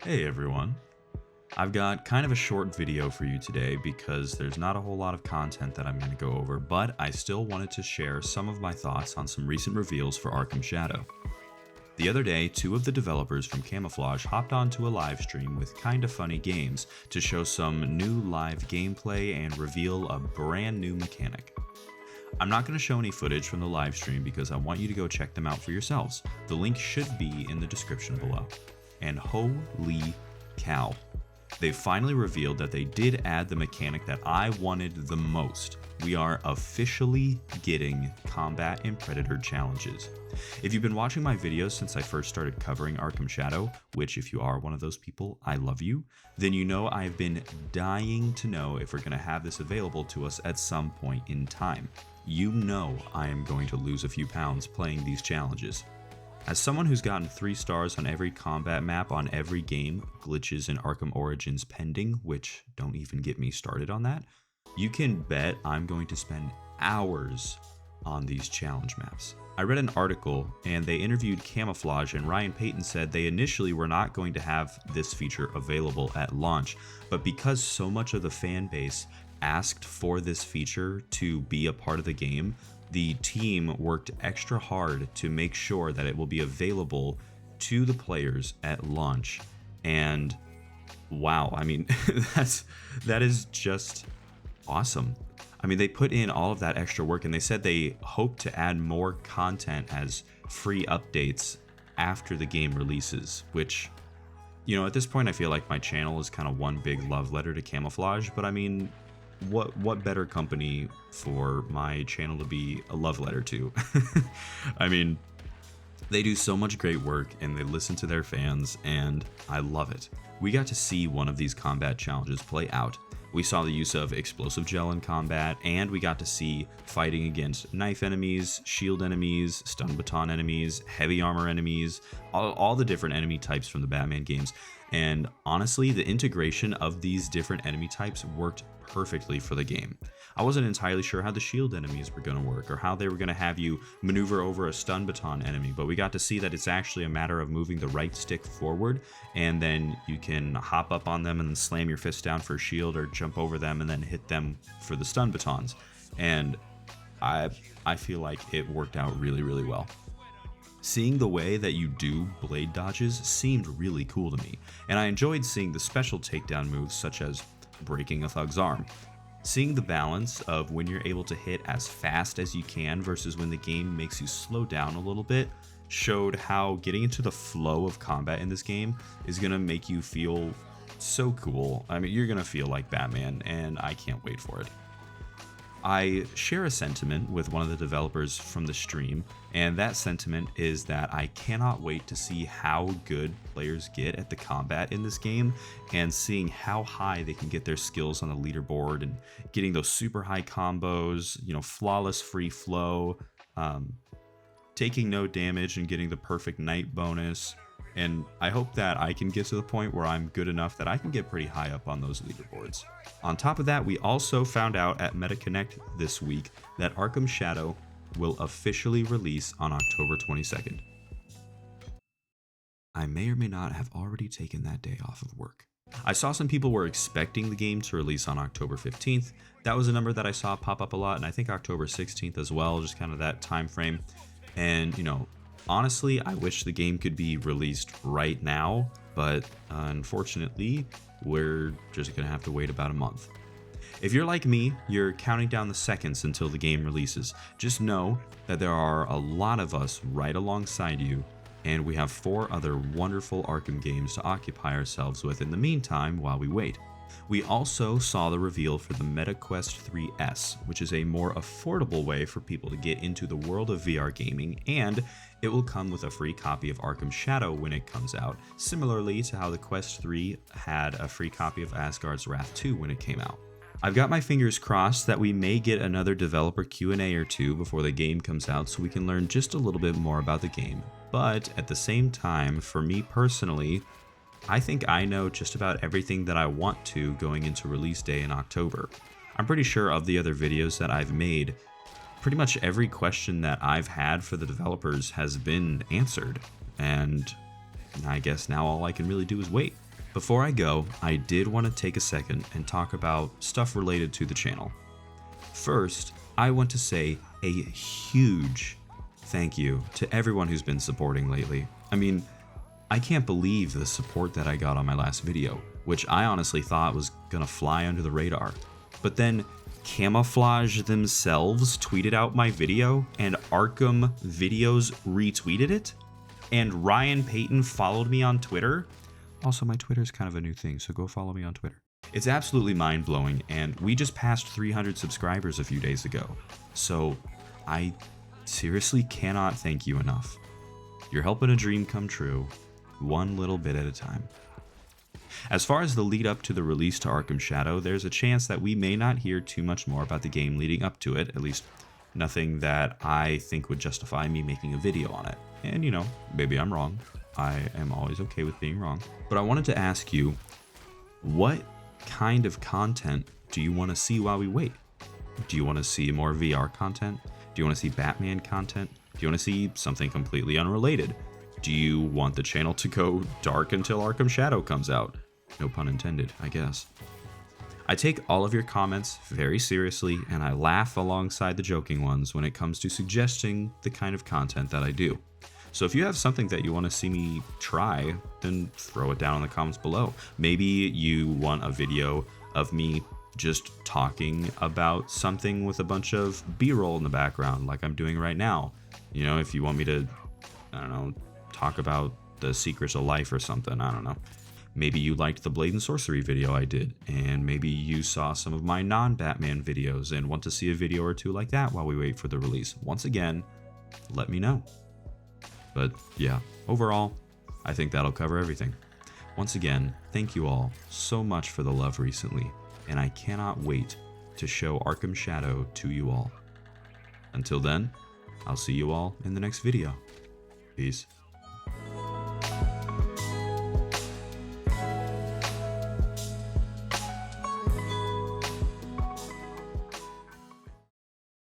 Hey everyone. I've got kind of a short video for you today because there's not a whole lot of content that I'm going to go over, but I still wanted to share some of my thoughts on some recent reveals for ARKHAM Shadow. The other day, two of the developers from Camouflage hopped onto a live stream with kinda funny games to show some new live gameplay and reveal a brand new mechanic. I'm not going to show any footage from the live stream because I want you to go check them out for yourselves. The link should be in the description below. And holy cow, they finally revealed that they did add the mechanic that I wanted the most. We are officially getting combat and predator challenges. If you've been watching my videos since I first started covering ARKHAM Shadow, which if you are one of those people, I love you, then you know I've been dying to know if we're going to have this available to us at some point in time. You know I am going to lose a few pounds playing these challenges. As someone who's gotten 3 stars on every combat map on every game, glitches in Arkham Origins pending, which don't even get me started on that, you can bet I'm going to spend hours on these challenge maps. I read an article and they interviewed Camouflage, and Ryan Payton said they initially were not going to have this feature available at launch, but because so much of the fan base asked for this feature to be a part of the game, the team worked extra hard to make sure that it will be available to the players at launch. And wow, I mean, that is just awesome. I mean, they put in all of that extra work and they said they hope to add more content as free updates after the game releases, which, you know, at this point I feel like my channel is kind of one big love letter to Camouflage, but I mean, what better company for my channel to be a love letter to? I mean, they do so much great work and they listen to their fans, and I love it. We got to see one of these combat challenges play out. We saw the use of explosive gel in combat, and we got to see fighting against knife enemies, shield enemies, stun baton enemies, heavy armor enemies, all the different enemy types from the Batman games. And honestly, the integration of these different enemy types worked perfectly for the game. I wasn't entirely sure how the shield enemies were going to work or how they were going to have you maneuver over a stun baton enemy, but we got to see that it's actually a matter of moving the right stick forward, and then you can hop up on them and slam your fist down for a shield, or jump over them and then hit them for the stun batons. And I feel like it worked out really, really well. Seeing the way that you do blade dodges seemed really cool to me, and I enjoyed seeing the special takedown moves such as breaking a thug's arm. Seeing the balance of when you're able to hit as fast as you can versus when the game makes you slow down a little bit showed how getting into the flow of combat in this game is going to make you feel so cool. I mean, you're going to feel like Batman, and I can't wait for it. I share a sentiment with one of the developers from the stream, and that sentiment is that I cannot wait to see how good players get at the combat in this game, and seeing how high they can get their skills on the leaderboard and getting those super high combos, you know, flawless free flow, taking no damage and getting the perfect night bonus. And I hope that I can get to the point where I'm good enough that I can get pretty high up on those leaderboards. On top of that, we also found out at MetaConnect this week that ARKHAM Shadow will officially release on October 22nd. I may or may not have already taken that day off of work. I saw some people were expecting the game to release on October 15th. That was a number that I saw pop up a lot, and I think October 16th as well, just kind of that time frame. And, you know, honestly, I wish the game could be released right now, but unfortunately, we're just going to have to wait about a month. If you're like me, you're counting down the seconds until the game releases. Just know that there are a lot of us right alongside you, and we have 4 other wonderful Arkham games to occupy ourselves with in the meantime while we wait. We also saw the reveal for the MetaQuest 3S, which is a more affordable way for people to get into the world of VR gaming, and it will come with a free copy of ARKHAM Shadow when it comes out, similarly to how the Quest 3 had a free copy of Asgard's Wrath 2 when it came out. I've got my fingers crossed that we may get another developer Q&A or two before the game comes out so we can learn just a little bit more about the game, but at the same time, for me personally, I think I know just about everything that I want to going into release day in October. I'm pretty sure of the other videos that I've made, pretty much every question that I've had for the developers has been answered, and I guess now all I can really do is wait. Before I go, I did want to take a second and talk about stuff related to the channel. First, I want to say a huge thank you to everyone who's been supporting lately. I mean, I can't believe the support that I got on my last video, which I honestly thought was gonna fly under the radar. But then Camouflage themselves tweeted out my video, and Arkham Videos retweeted it, and Ryan Payton followed me on Twitter. Also, my Twitter is kind of a new thing, so go follow me on Twitter. It's absolutely mind-blowing, and we just passed 300 subscribers a few days ago, so I seriously cannot thank you enough. You're helping a dream come true, one little bit at a time. As far as the lead up to the release to Arkham Shadow, there's a chance that we may not hear too much more about the game leading up to it, at least nothing that I think would justify me making a video on it. And you know, maybe I'm wrong. I am always okay with being wrong. But I wanted to ask you, what kind of content do you want to see while we wait? Do you want to see more VR content? Do you want to see Batman content? Do you want to see something completely unrelated? Do you want the channel to go dark until Arkham Shadow comes out? No pun intended, I guess. I take all of your comments very seriously, and I laugh alongside the joking ones when it comes to suggesting the kind of content that I do. So if you have something that you want to see me try, then throw it down in the comments below. Maybe you want a video of me just talking about something with a bunch of B-roll in the background like I'm doing right now. You know, if you want me to, I don't know, talk about the secrets of life or something, I don't know. Maybe you liked the Blade and Sorcery video I did, and maybe you saw some of my non-Batman videos and want to see a video or two like that while we wait for the release. Once again, let me know. But yeah, overall, I think that'll cover everything. Once again, thank you all so much for the love recently, and I cannot wait to show Arkham Shadow to you all. Until then, I'll see you all in the next video. Peace.